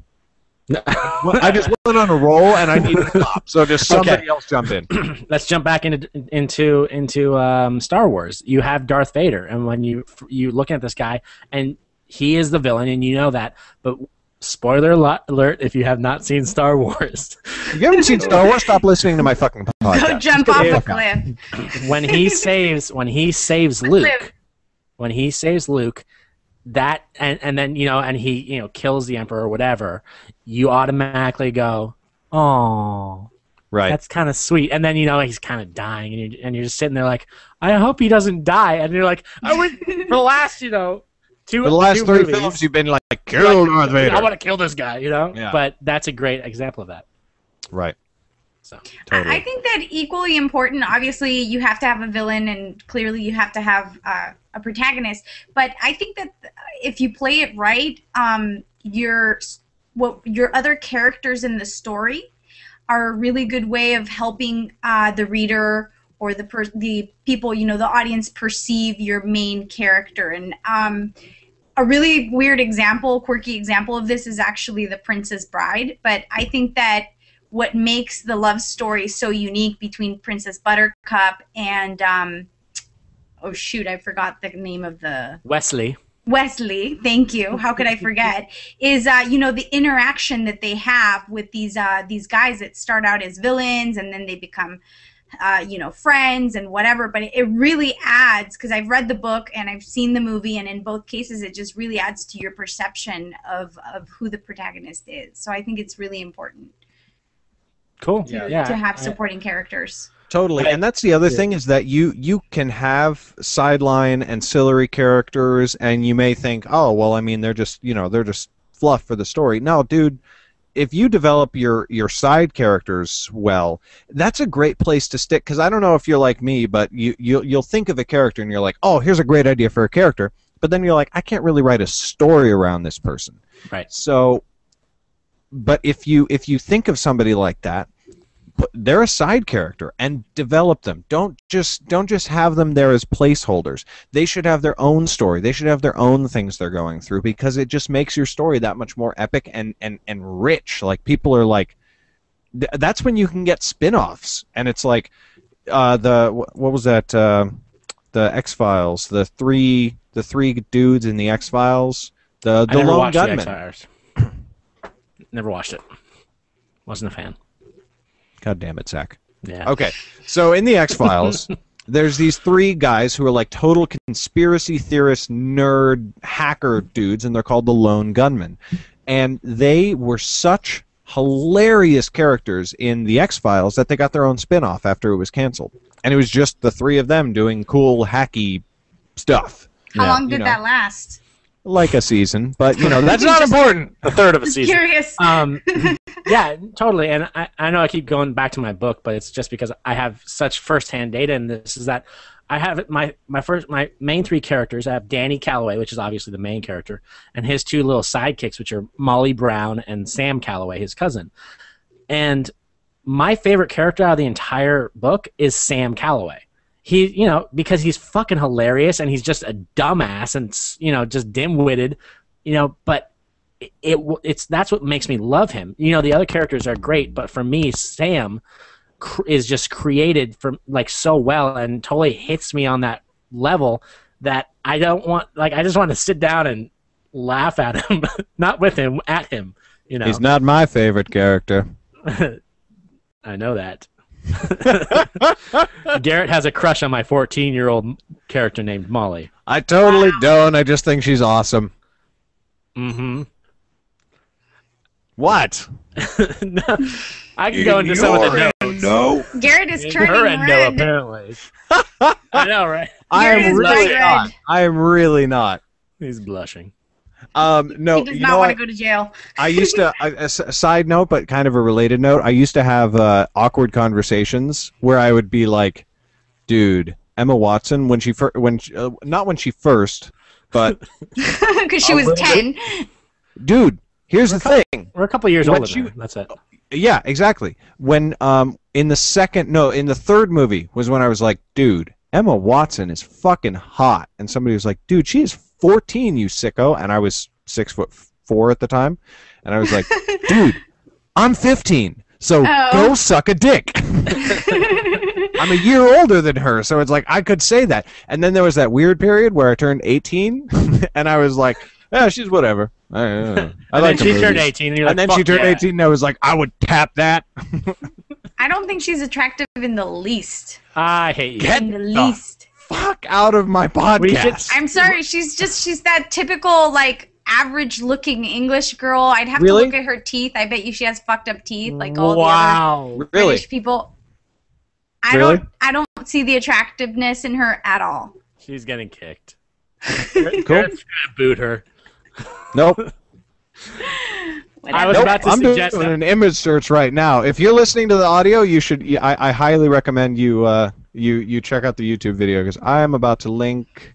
Well, I just went on a roll, and I need to stop, so just somebody else jump in. Let's jump back into Star Wars. You have Darth Vader, and when you look at this guy, and he is the villain, and you know that. But spoiler alert: if you have not seen Star Wars, if you haven't seen Star Wars, stop listening to my fucking podcast. Go jump off a cliff. When he saves Luke, that and then and he kills the Emperor or whatever, you automatically go, oh, right, that's kind of sweet. And then he's kind of dying, and you're just sitting there like, I hope he doesn't die. And you're like, for the last for the last 3 films, you've been like, kill Darth Vader. I want to kill this guy, Yeah. But that's a great example of that. Right. So Totally. I think that equally important. Obviously, you have to have a villain, and clearly, you have to have a protagonist. But I think that if you play it right, your other characters in the story are a really good way of helping the reader or the people, the audience, perceive your main character. And a really weird example, quirky example of this is actually The Princess Bride. But I think that what makes the love story so unique between Princess Buttercup and oh shoot, I forgot the name of the Wesley, thank you. How could I forget? Is the interaction that they have with these guys that start out as villains and then they become friends and whatever. But it really adds, because I've read the book and I've seen the movie, and in both cases it just really adds to your perception of who the protagonist is. So I think it's really important. cool. To have supporting characters. Totally, and that's the other thing, is that you can have sideline ancillary characters, and you may think, oh well, I mean, they're just fluff for the story. No, dude, if you develop your side characters well, that's a great place to stick. Because I don't know if you're like me, but you'll think of a character and you're like, oh, here's a great idea for a character, but then you're like, I can't really write a story around this person. Right. So, but if you think of somebody like that, they're a side character, and develop them. Don't just have them there as placeholders. They should have their own story. They should have their own things they're going through, because it just makes your story that much more epic and rich. Like, people are like, that's when you can get spin-offs. And it's like what was that, the X-Files, the three dudes in the X-Files, the lone gunman. Never watched it. Wasn't a fan. God damn it, Zach. Yeah. Okay, so in the X-Files, there's these three guys who are like total conspiracy theorist, nerd, hacker dudes, and they're called the Lone Gunmen. And they were such hilarious characters in the X-Files that they got their own spin-off after it was canceled. And it was just the three of them doing cool, hacky stuff. How long did that last? Like a season, but that's not important. A third of a season. Curious. Yeah, totally. And I know I keep going back to my book, but it's just because I have such firsthand data in this, is that I have my main three characters. I have Danny Calloway, which is obviously the main character, and his two little sidekicks, which are Molly Brown and Sam Calloway, his cousin. And my favorite character out of the entire book is Sam Calloway. He, because he's fucking hilarious, and he's just a dumbass and, just dim-witted, but that's what makes me love him. The other characters are great, but for me, Sam is just created from so well, and totally hits me on that level that I just want to sit down and laugh at him, not with him, at him. He's not my favorite character. I know that. Garrett has a crush on my 14-year-old character named Molly. I totally don't. I just think she's awesome. Mm-hmm. What? No, I can go into some of the notes. No. Garrett is turning Her red. endo, apparently. I know, right? I am is really bright not. red. I am really not. He's blushing. No, He does not want to go to jail. I used to. A side note, but kind of a related note. I used to have awkward conversations where I would be like, "Dude, Emma Watson, not when she first, but Because she was 10. dude, here's the thing. We're a couple years When older she- than her. That's it. Yeah, exactly. When in the third movie was when I was like, dude, Emma Watson is fucking hot, and somebody was like, dude, she is 14, you sicko, and I was 6'4" at the time, and I was like, dude, I'm 15, so go suck a dick. I'm a year older than her, so it's like I could say that. And then there was that weird period where I turned 18, and I was like, yeah, she's whatever. I like she turned 18, and you're like, and then she turned 18, and I was like, I would tap that. I don't think she's attractive in the least. I hate you. Get In the least. fuck out of my podcast. I'm sorry, she's that typical, average-looking English girl. I'd have Really? to look at her teeth. I bet you she has fucked up teeth, like all the Wow. other Really? British people. I don't see the attractiveness in her at all. She's getting kicked. Cool. Garrett's gonna boot her. Nope. I was about to I'm suggest doing that. an image search right now. If you're listening to the audio, you should. I highly recommend you you check out the YouTube video because I am about to link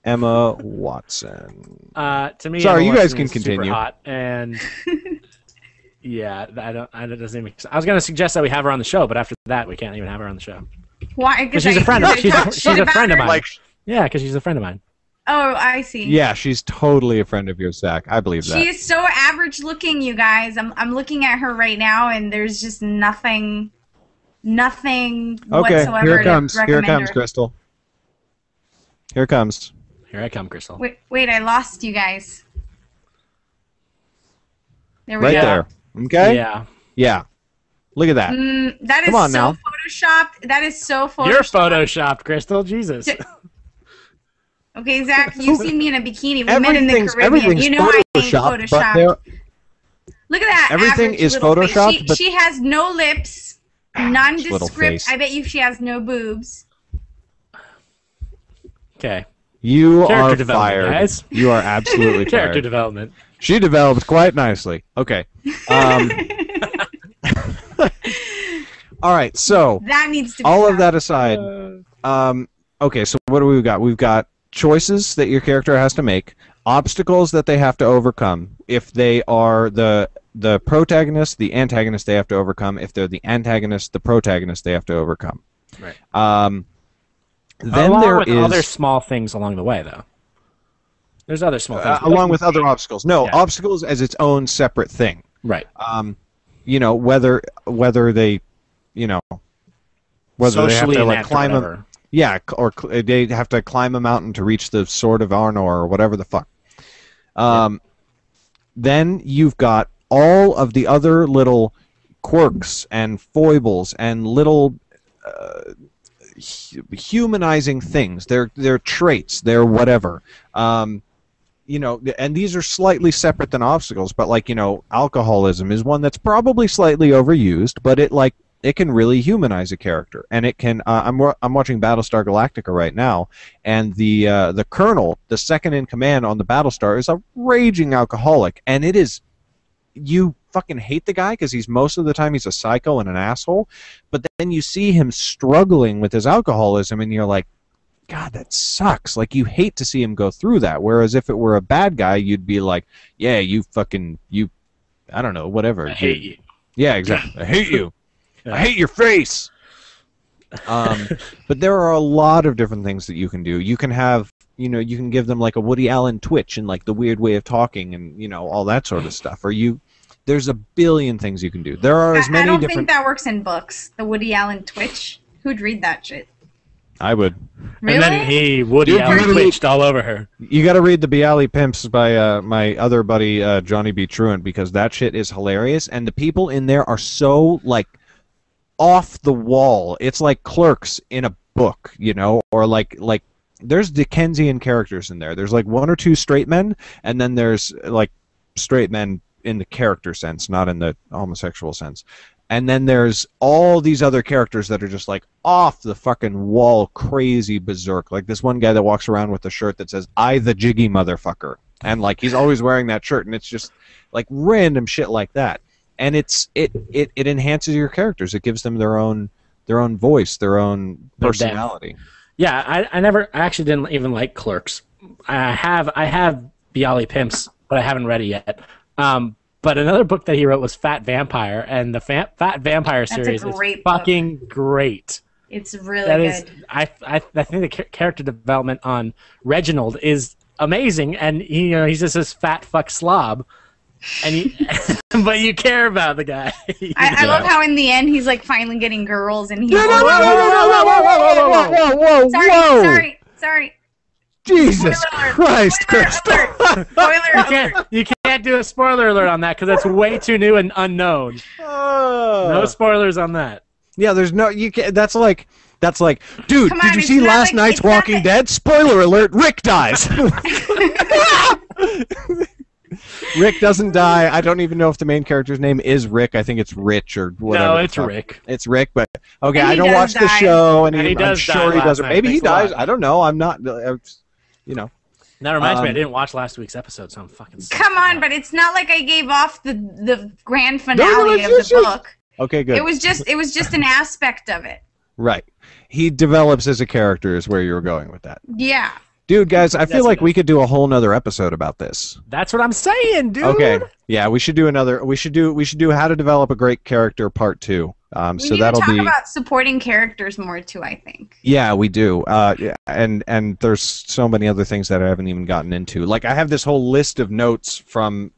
Emma Watson. To me, Sorry, Emma you guys Watson can is super continue. hot, and yeah, I don't doesn't even. I was going to suggest that we have her on the show, but after that, we can't even have her on the show. Why? Because she's a friend. She's a friend of mine. Like, Yeah, because she's a friend of mine. Oh, I see. yeah, she's totally a friend of yours, Zach. I believe that. She is so average looking, you guys. I'm looking at her right now, and there's just nothing Okay, whatsoever here it comes. to recommend Here it comes, her. Cristal. Here it comes. Here I come, Cristal. Wait, I lost you guys. There we Right go. there. Okay? Yeah. Yeah. Look at that. That is Come on so now. photoshopped. That is so photoshopped. You're photoshopped, Cristal. Jesus. Okay, Zach, you see me in a bikini. We met in the Caribbean. Everything's You know I ain't photoshopped, but photoshopped. there, Look at that. everything average is little face. photoshopped, but- She has no lips, little nondescript. face. I bet you she has no boobs. Okay. you Character are development, fired. guys. You are absolutely Character fired. development. She developed quite nicely. Okay. All right. So That needs to be all of stopped. that aside, okay. So what do we got? We've got choices that your character has to make, obstacles that they have to overcome. If they are the protagonist, the antagonist, they have to overcome. If they're the antagonist, the protagonist, they have to overcome. Right. Then along there with is other small things along the way, though. There's other small things. along with other obstacles. No, Yeah. obstacles as its own separate thing. Right. You know, whether they, you know, whether they have Socially to like inept or climb whatever. they have to climb a mountain to reach the Sword of Arnor or whatever the fuck. Then you've got all of the other little quirks and foibles and little humanizing things. They're traits. They're whatever. You know, and these are slightly separate than obstacles, but like, you know, alcoholism is one that's probably slightly overused, but it can really humanize a character, and it can. I'm watching Battlestar Galactica right now, and the colonel, the second in command on the Battlestar, is a raging alcoholic, and it is, you fucking hate the guy because most of the time he's a psycho and an asshole, but then you see him struggling with his alcoholism, and you're like, God, that sucks. Like, you hate to see him go through that. Whereas if it were a bad guy, you'd be like, yeah, you, I don't know, whatever. I hate you. Yeah, exactly. I hate you. I hate your face. But there are a lot of different things that you can do. You can have, you know, you can give them like a Woody Allen twitch and like the weird way of talking and, you know, all that sort of stuff. Or there's a billion things you can do. There are as many I don't different. think that works in books. The Woody Allen Twitch. Who'd read that shit? I would. Really? And then he Woody Dude, Allen you- twitched all over her. You got to read the Bialy Pimps by my other buddy Johnny B. Truant, because that shit is hilarious, and the people in there are so like off the wall. It's like Clerks in a book, you know, or like there's Dickensian characters in there. There's like one or two straight men, and then there's like straight men in the character sense, not in the homosexual sense. And then there's all these other characters that are just like off the fucking wall, crazy berserk. Like this one guy that walks around with a shirt that says "I the jiggy motherfucker," and like he's always wearing that shirt, and it's just like random shit like that. And it enhances your characters. It gives them their own voice, their own personality. Yeah, I actually didn't even like Clerks. I have Bialy Pimps, but I haven't read it yet. But another book that he wrote was Fat Vampire, and the Fat Vampire That's a series is great book. fucking great. It's really That good. is, I think the character development on Reginald is amazing, and he's just this fat fuck slob, and but you care about the guy. I love how in the end he's like finally getting girls and he's sorry. Jesus Spoiler alert. Christ, Spoiler Cristal. alert. Spoiler alert. You can't do a spoiler alert on that because that's way too new and unknown. No spoilers on that. Yeah, there's no you can. That's like, dude. Come Did on, you it's see not last like- night's it's not Walking like- Dead? Spoiler alert: Rick dies. Rick doesn't die. I don't even know if the main character's name is Rick. I think it's Rich or whatever. No, the it's fuck. Rick. It's Rick, but okay. And I he don't does watch the die. show, and And he I'm does sure die he last doesn't. night. Maybe he Thanks a lot. dies. I don't know. I'm not. You know. That reminds me, I didn't watch last week's episode, so I'm fucking sick. Come on, but it's not like I gave off the grand finale of the book. Okay, good. It was just an aspect of it. Right. He develops as a character is where you were going with that. Yeah. Dude, guys, I feel like we could do a whole nother episode about this. That's what I'm saying, dude. Okay. Yeah, we should do another. We should do how to develop a great character part 2. We need to talk about supporting characters more too, I think. Yeah, we do. And there's so many other things that I haven't even gotten into. Like I have this whole list of notes from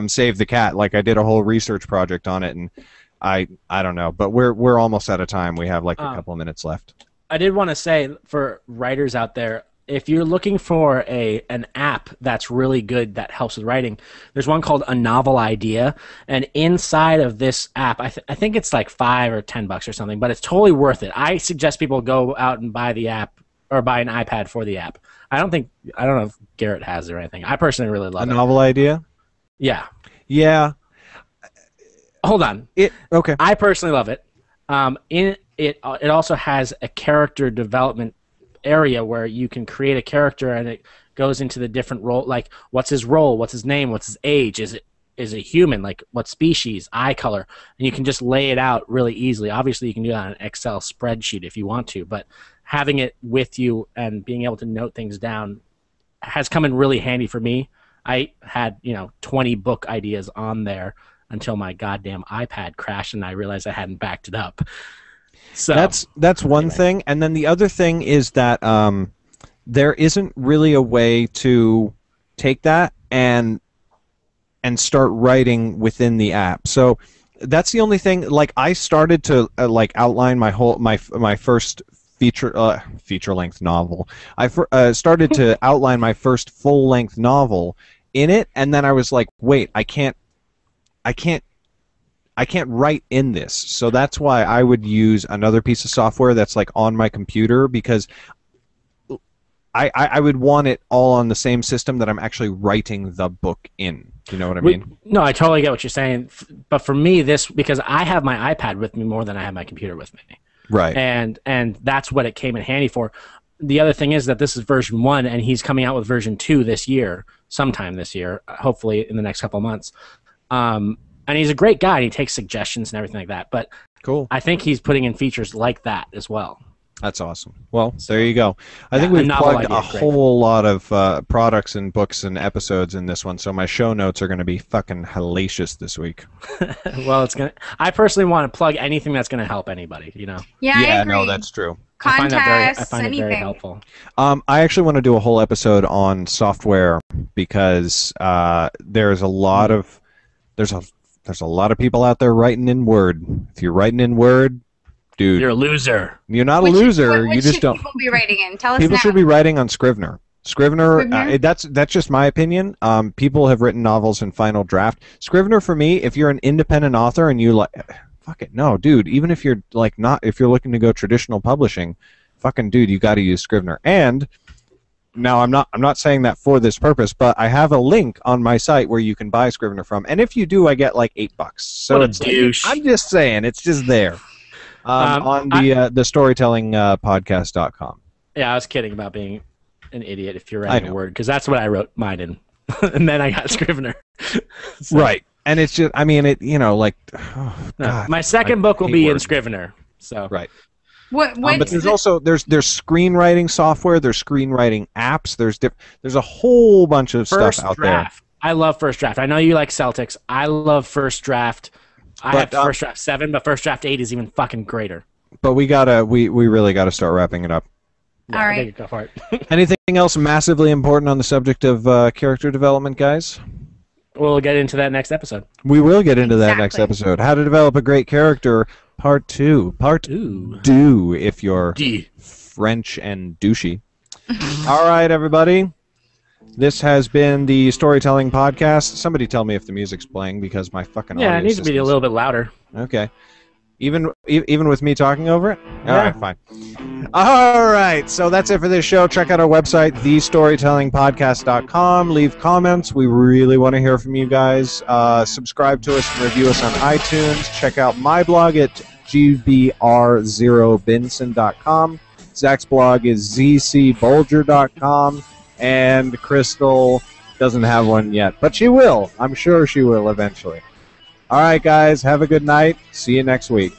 Save the Cat. Like I did a whole research project on it, and I don't know, but we're almost out of time. We have like a couple of minutes left. I did want to say for writers out there, if you're looking for an app that's really good that helps with writing, there's one called A Novel Idea, and inside of this app, I think it's like $5 or $10 or something, but it's totally worth it. I suggest people go out and buy the app or buy an iPad for the app. I don't know if Garrett has it or anything. I personally really love it. A Novel Idea? Yeah. Yeah. Hold on. Okay. I personally love it. It also has a character development area where you can create a character and it goes into the different role, like what's his role, what's his name, what's his age, is it human, like what species, eye color, and you can just lay it out really easily. Obviously you can do that on an Excel spreadsheet if you want to, but having it with you and being able to note things down has come in really handy for me. I had 20 book ideas on there until my goddamn iPad crashed and I realized I hadn't backed it up. So that's one thing, and then the other thing is that there isn't really a way to take that and start writing within the app. So that's the only thing. Like I started to outline my first feature length novel. I started to outline my first full length novel in it, and then I was like, wait, I can't write in this, so that's why I would use another piece of software that's like on my computer, because I would want it all on the same system that I'm actually writing the book in. You know what I mean? No, I totally get what you're saying, but for me, because I have my iPad with me more than I have my computer with me. Right. And that's what it came in handy for. The other thing is that this is version 1, and he's coming out with version 2 this year, sometime this year, hopefully in the next couple of months. And he's a great guy, and he takes suggestions and everything like that. But cool. I think he's putting in features like that as well. That's awesome. Well, there you go. I think we've plugged a whole lot of products and books and episodes in this one, so my show notes are going to be fucking hellacious this week. Well, I personally want to plug anything that's going to help anybody, Yeah, I agree. No, that's true. Contests, I find it very helpful. I actually want to do a whole episode on software because there's a lot of people out there writing in Word. If you're writing in Word, dude, you're a loser. You're not a loser. What you just don't. People be writing in? Tell us people now. should be writing on Scrivener. Scrivener. That's just my opinion. People have written novels in Final Draft. Scrivener for me, if you're an independent author and you fuck it, no, dude. Even if you're if you're looking to go traditional publishing, fucking dude, you got to use Scrivener. And now I'm not saying that for this purpose, but I have a link on my site where you can buy Scrivener from, and if you do, I get like $8. So what a douche. I'm just saying, it's just there. On the storytelling podcast.com. Yeah, I was kidding about being an idiot if you're writing a Word, because that's what I wrote mine in, and then I got Scrivener. So. Right, and it's just, I mean, God, my second book will be in Scrivener. So right. But there's also there's screenwriting software, there's screenwriting apps, there's a whole bunch of stuff out there. I love First Draft. I know you like Celtics. I love First Draft. I have First Draft 7, but First Draft 8 is even fucking greater. But we really gotta start wrapping it up. Yeah, all right. Go for it. Anything else massively important on the subject of character development, guys? We'll get into that next episode. We will get into that next episode. How to develop a great character, part 2. Part 2, if you're French and douchey. All right, everybody. This has been the Storytelling Podcast. Somebody tell me if the music's playing, because my fucking audio it needs to be a little bit louder. Okay. Even with me talking over it? All right, fine. All right, so that's it for this show. Check out our website, thestorytellingpodcast.com. Leave comments. We really want to hear from you guys. Subscribe to us and review us on iTunes. Check out my blog at gbr0benson.com. Zach's blog is zcbolger.com. and Cristal doesn't have one yet. But she will. I'm sure she will eventually. All right, guys. Have a good night. See you next week.